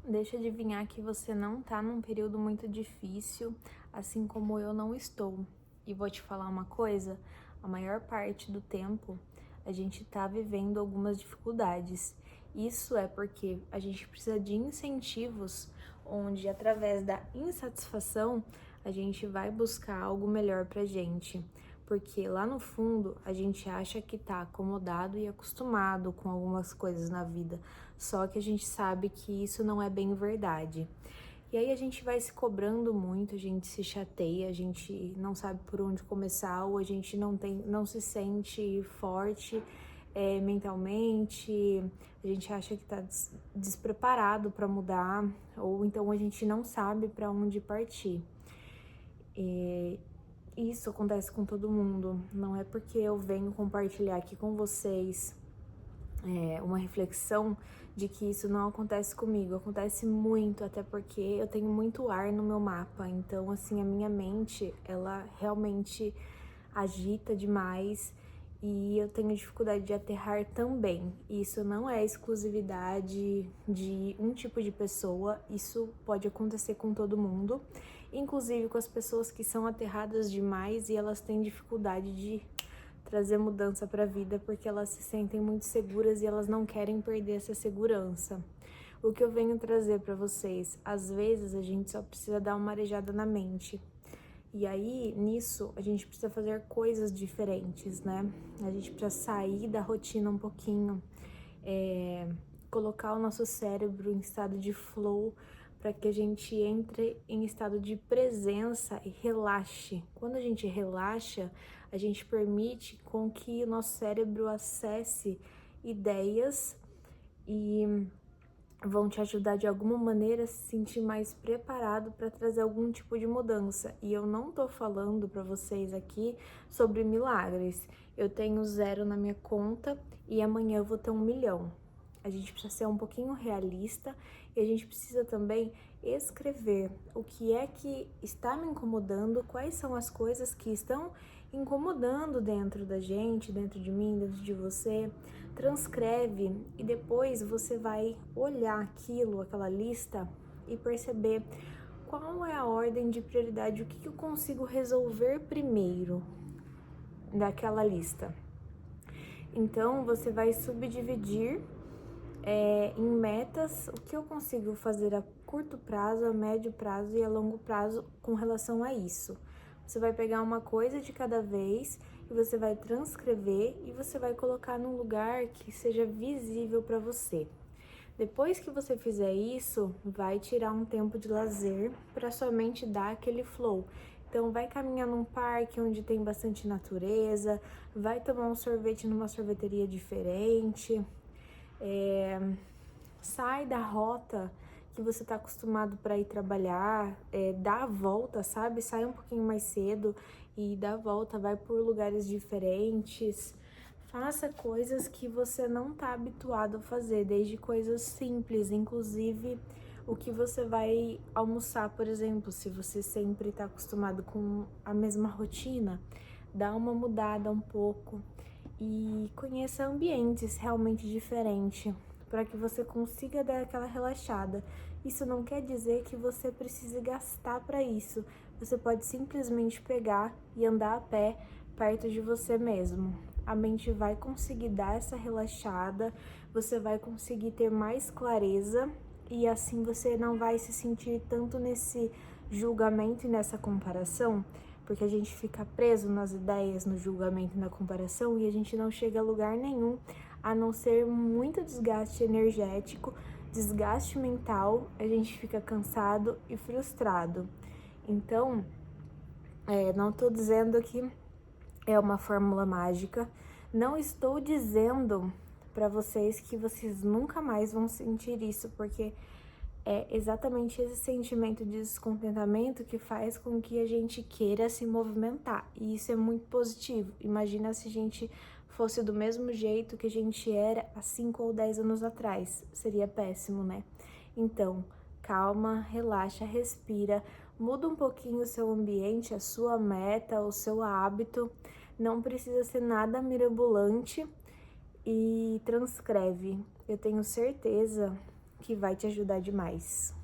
Deixa eu adivinhar que você não tá num período muito difícil, assim como eu não estou. E vou te falar uma coisa, a maior parte do tempo a gente tá vivendo algumas dificuldades. Isso é porque a gente precisa de incentivos onde, através da insatisfação, a gente vai buscar algo melhor pra gente. Porque lá no fundo a gente acha que tá acomodado e acostumado com algumas coisas na vida, só que a gente sabe que isso não é bem verdade. E aí a gente vai se cobrando muito, a gente se chateia, a gente não sabe por onde começar, ou a gente não se sente forte mentalmente, a gente acha que tá despreparado para mudar, ou então a gente não sabe para onde partir. Isso acontece com todo mundo, não é porque eu venho compartilhar aqui com vocês uma reflexão de que isso não acontece comigo, acontece muito, até porque eu tenho muito ar no meu mapa, então assim, a minha mente, ela realmente agita demais e eu tenho dificuldade de aterrar também. Isso não é exclusividade de um tipo de pessoa, isso pode acontecer com todo mundo, inclusive com as pessoas que são aterradas demais e elas têm dificuldade de trazer mudança para a vida porque elas se sentem muito seguras e elas não querem perder essa segurança. O que eu venho trazer para vocês, às vezes a gente só precisa dar uma arejada na mente. E aí, nisso, a gente precisa fazer coisas diferentes, né? A gente precisa sair da rotina um pouquinho, colocar o nosso cérebro em estado de flow para que a gente entre em estado de presença e relaxe. Quando a gente relaxa, a gente permite com que o nosso cérebro acesse ideias e vão te ajudar de alguma maneira a se sentir mais preparado para trazer algum tipo de mudança. E eu não tô falando para vocês aqui sobre milagres. Eu tenho 0 na minha conta e amanhã eu vou ter 1 milhão. A gente precisa ser um pouquinho realista e a gente precisa também escrever o que é que está me incomodando, quais são as coisas que estão incomodando dentro da gente, dentro de mim, dentro de você. Transcreve e depois você vai olhar aquilo, aquela lista e perceber qual é a ordem de prioridade, o que eu consigo resolver primeiro daquela lista. Então você vai subdividir em metas o que eu consigo fazer a curto prazo, a médio prazo e a longo prazo com relação a isso. Você vai pegar uma coisa de cada vez e você vai transcrever e você vai colocar num lugar que seja visível para você. Depois que você fizer isso, vai tirar um tempo de lazer para sua mente dar aquele flow. Então, vai caminhar num parque onde tem bastante natureza, vai tomar um sorvete numa sorveteria diferente, sai da rota que você está acostumado para ir trabalhar, dá a volta, sabe? Sai um pouquinho mais cedo e dá a volta, vai por lugares diferentes. Faça coisas que você não está habituado a fazer, desde coisas simples, inclusive o que você vai almoçar, por exemplo, se você sempre está acostumado com a mesma rotina, dá uma mudada um pouco e conheça ambientes realmente diferentes para que você consiga dar aquela relaxada. Isso não quer dizer que você precise gastar para isso. Você pode simplesmente pegar e andar a pé perto de você mesmo. A mente vai conseguir dar essa relaxada, você vai conseguir ter mais clareza e assim você não vai se sentir tanto nesse julgamento e nessa comparação, porque a gente fica preso nas ideias, no julgamento e na comparação e a gente não chega a lugar nenhum a não ser muito desgaste energético, desgaste mental, a gente fica cansado e frustrado. Então, não estou dizendo que é uma fórmula mágica, não estou dizendo para vocês que vocês nunca mais vão sentir isso, porque é exatamente esse sentimento de descontentamento que faz com que a gente queira se movimentar. E isso é muito positivo. Imagina se a gente fosse do mesmo jeito que a gente era há 5 ou 10 anos atrás. Seria péssimo, né? Então, calma, relaxa, respira, muda um pouquinho o seu ambiente, a sua meta, o seu hábito. Não precisa ser nada mirabolante e transcreve. Eu tenho certeza que vai te ajudar demais.